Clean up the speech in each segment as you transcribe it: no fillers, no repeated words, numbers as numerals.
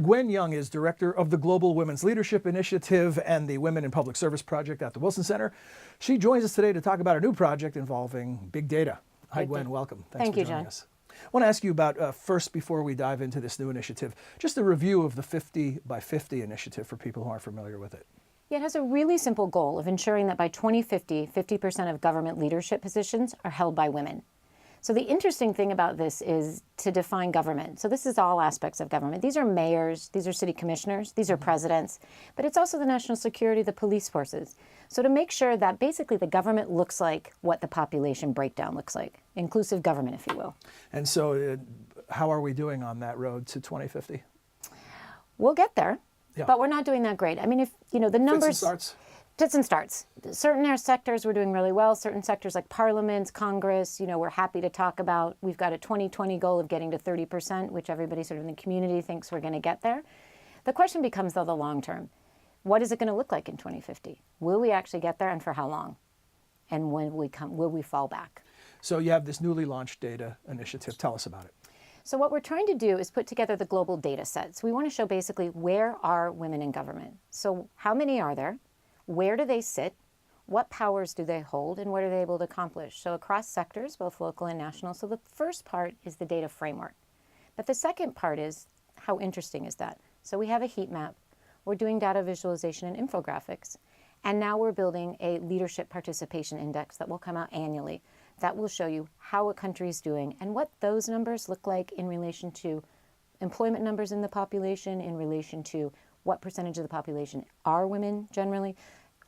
Gwen Young is director of the Global Women's Leadership Initiative and the Women in Public Service Project at the Wilson Center. She joins us today to talk about a new project involving big data. Hi, Gwen. Welcome. Thanks for joining us. I want to ask you about, first, before we dive into this new initiative, just a review of the 50 by 50 initiative for people who aren't familiar with it. Yeah, it has a really simple goal of ensuring that by 2050, 50% of government leadership positions are held by women. So the interesting thing about this is to define government. So this is all aspects of government. These are mayors, these are city commissioners, these are presidents, but it's also the national security, the police forces. So to make sure that basically the government looks like what the population breakdown looks like, inclusive government, if you will. And so how are we doing on that road to 2050? We'll get there, but we're not doing that great. I mean, if the numbers... Fits and starts. Certain sectors we're doing really well. Certain sectors like parliaments, Congress, we're happy to talk about. We've got a 2020 goal of getting to 30%, which everybody sort of in the community thinks we're going to get there. The question becomes, though, the long term. What is it going to look like in 2050? Will we actually get there, and for how long? And when will we fall back? So you have this newly launched data initiative. Tell us about it. So what we're trying to do is put together the global data sets. We want to show basically where are women in government. So how many are there? Where do they sit? What powers do they hold? And what are they able to accomplish? So across sectors, both local and national. So the first part is the data framework. But the second part is, how interesting is that? So we have a heat map. We're doing data visualization and infographics. And now we're building a leadership participation index that will come out annually. That will show you how a country is doing and what those numbers look like in relation to employment numbers in the population, in relation to what percentage of the population are women generally,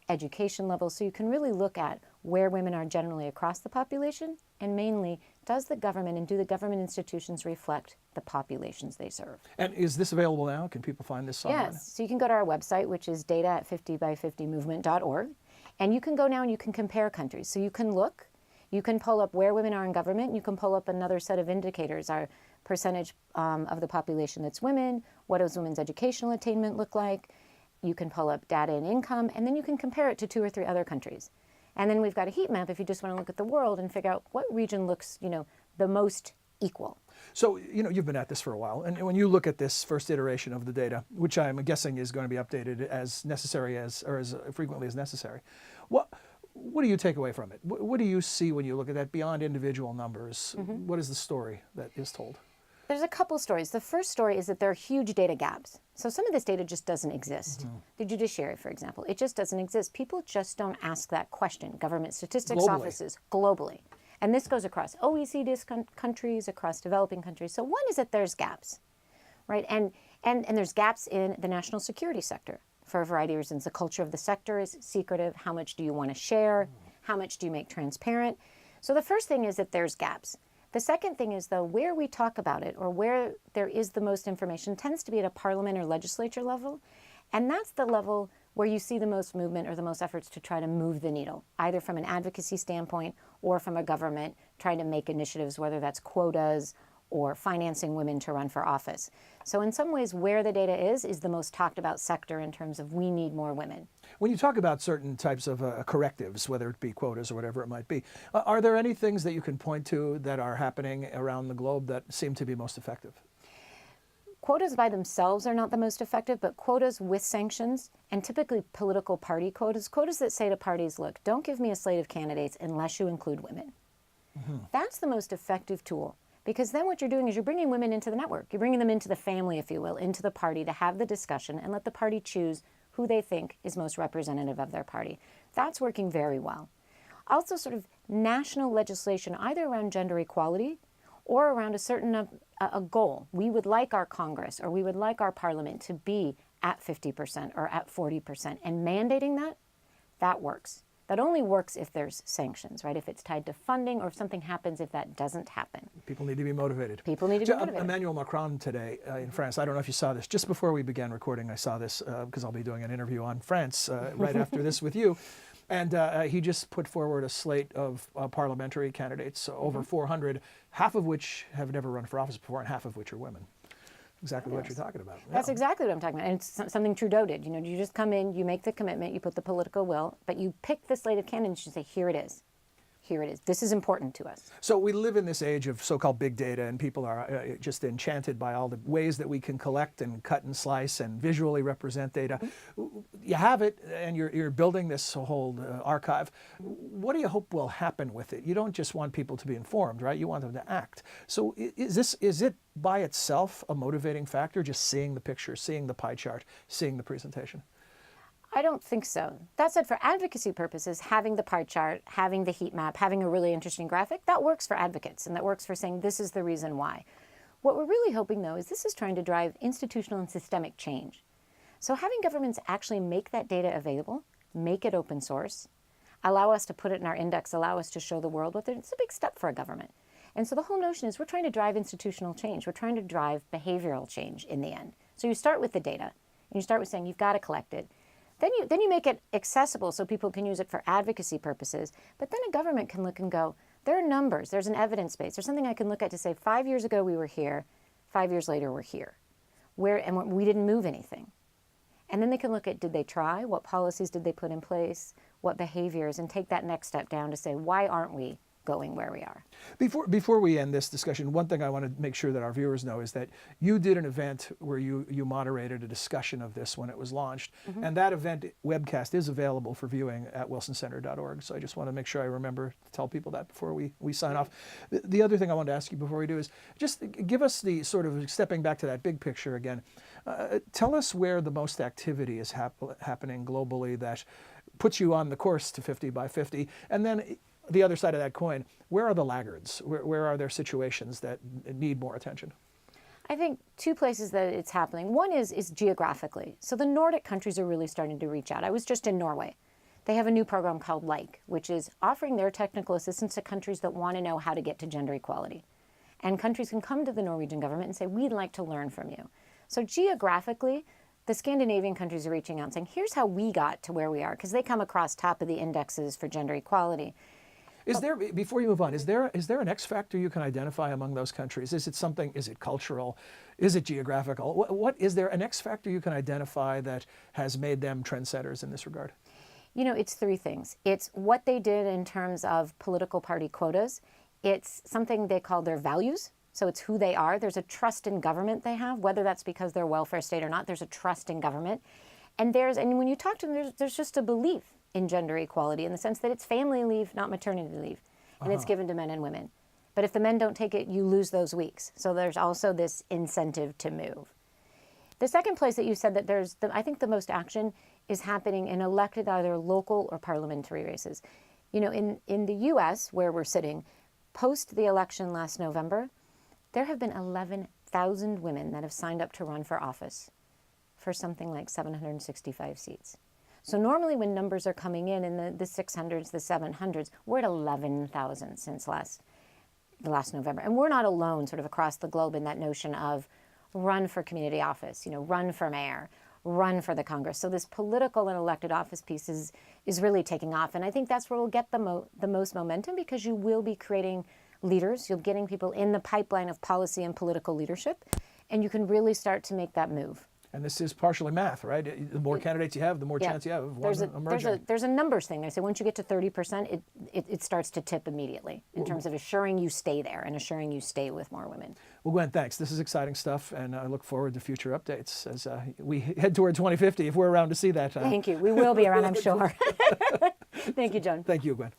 education levels. So you can really look at where women are generally across the population, and mainly, does the government and do the government institutions reflect the populations they serve? And is this available now? Can people find this online? Yes, so you can go to our website, which is data@50by50movement.org, and you can go now and you can compare countries. So you can look, you can pull up where women are in government, you can pull up another set of indicators, our percentage of the population that's women, what does women's educational attainment look like, you can pull up data and income, and then you can compare it to 2 or 3 other countries. And then we've got a heat map if you just want to look at the world and figure out what region looks, the most equal. So, you've been at this for a while, and when you look at this first iteration of the data, which I'm guessing is going to be updated as necessary or as frequently as necessary, what do you take away from it? What do you see when you look at that beyond individual numbers? Mm-hmm. What is the story that is told? There's a couple stories. The first story is that there are huge data gaps. So some of this data just doesn't exist. Mm-hmm. The judiciary, for example, it just doesn't exist. People just don't ask that question. Government statistics offices globally. And this goes across OECD countries, across developing countries. So one is that there's gaps, right? And there's gaps in the national security sector for a variety of reasons. The culture of the sector is secretive. How much do you want to share? How much do you make transparent? So the first thing is that there's gaps. The second thing is, though, where we talk about it or where there is the most information tends to be at a parliament or legislature level. And that's the level where you see the most movement or the most efforts to try to move the needle, either from an advocacy standpoint or from a government trying to make initiatives, whether that's quotas or financing women to run for office. So in some ways, where the data is the most talked about sector in terms of we need more women. When you talk about certain types of correctives, whether it be quotas or whatever it might be, are there any things that you can point to that are happening around the globe that seem to be most effective? Quotas by themselves are not the most effective, but quotas with sanctions, and typically political party quotas that say to parties, look, don't give me a slate of candidates unless you include women. Mm-hmm. That's the most effective tool. Because then what you're doing is you're bringing women into the network. You're bringing them into the family, if you will, into the party to have the discussion and let the party choose who they think is most representative of their party. That's working very well. Also sort of national legislation, either around gender equality or around a certain a goal. We would like our Congress or we would like our parliament to be at 50% or at 40%. And mandating that works. That only works if there's sanctions, right? If it's tied to funding or if something happens if that doesn't happen. People need to be motivated. People need to be motivated. Emmanuel Macron today in France, I don't know if you saw this, just before we began recording I saw this because I'll be doing an interview on France right after this with you. And he just put forward a slate of parliamentary candidates, over 400, half of which have never run for office before and half of which are women. Exactly what you're talking about. That's exactly what I'm talking about. And it's something Trudeau did. You just come in, you make the commitment, you put the political will, but you pick the slate of candidates and say, here it is. here it is. This is important to us. So we live in this age of so-called big data, and people are just enchanted by all the ways that we can collect and cut and slice and visually represent data. You have it, and you're building this whole archive. What do you hope will happen with it? You don't just want people to be informed, right? You want them to act. So is it by itself a motivating factor, just seeing the picture, seeing the pie chart, seeing the presentation? I don't think so. That said, for advocacy purposes, having the pie chart, having the heat map, having a really interesting graphic, that works for advocates, and that works for saying this is the reason why. What we're really hoping, though, is this is trying to drive institutional and systemic change. So having governments actually make that data available, make it open source, allow us to put it in our index, allow us to show the world what it's a big step for a government. And so the whole notion is we're trying to drive institutional change. We're trying to drive behavioral change in the end. So you start with the data, and you start with saying you've got to collect it. Then you make it accessible so people can use it for advocacy purposes. But then a government can look and go, there are numbers, there's an evidence base, there's something I can look at to say 5 years ago we were here, 5 years later we're here. And we didn't move anything. And then they can look at, did they try? What policies did they put in place? What behaviors? And take that next step down to say, why aren't we going where we are? Before we end this discussion, one thing I want to make sure that our viewers know is that you did an event where you moderated a discussion of this when it was launched, and that event webcast is available for viewing at wilsoncenter.org. So I just want to make sure I remember to tell people that before we sign off. The other thing I wanted to ask you before we do is just give us the sort of stepping back to that big picture again. Tell us where the most activity is happening globally that puts you on the course to 50 by 50, and then the other side of that coin, where are the laggards? Where are there situations that need more attention? I think two places that it's happening. One is geographically. So the Nordic countries are really starting to reach out. I was just in Norway. They have a new program called LIKE, which is offering their technical assistance to countries that want to know how to get to gender equality. And countries can come to the Norwegian government and say, we'd like to learn from you. So geographically, the Scandinavian countries are reaching out and saying, here's how we got to where we are, because they come across top of the indexes for gender equality. Is there, before you move on, is there an X factor you can identify among those countries? Is it something, is it cultural? Is it geographical? What is there an X factor you can identify that has made them trendsetters in this regard? You know, it's three things. It's what they did in terms of political party quotas. It's something they call their values. So it's who they are. There's a trust in government they have, whether that's because they're a welfare state or not, there's a trust in government. And when you talk to them, there's just a belief in gender equality in the sense that it's family leave, not maternity leave, and it's given to men and women. But if the men don't take it, you lose those weeks. So there's also this incentive to move. The second place that you said that I think the most action is happening in elected either local or parliamentary races. You know, in the US, where we're sitting, post the election last November, there have been 11,000 women that have signed up to run for office for something like 765 seats. So normally when numbers are coming in the 600s, the 700s, we're at 11,000 since last November. And we're not alone sort of across the globe in that notion of run for community office, you know, run for mayor, run for the Congress. So this political and elected office piece is really taking off. And I think that's where we'll get the most momentum, because you will be creating leaders, you're getting people in the pipeline of policy and political leadership, and you can really start to make that move. And this is partially math, right? The more candidates you have, the more chance you have of one emerging. There's a numbers thing. They say once you get to 30%, it starts to tip immediately in terms of assuring you stay there and assuring you stay with more women. Well, Gwen, thanks. This is exciting stuff, and I look forward to future updates as we head toward 2050, if we're around to see that. Thank you. We will be around, I'm sure. Thank you, John. Thank you, Gwen.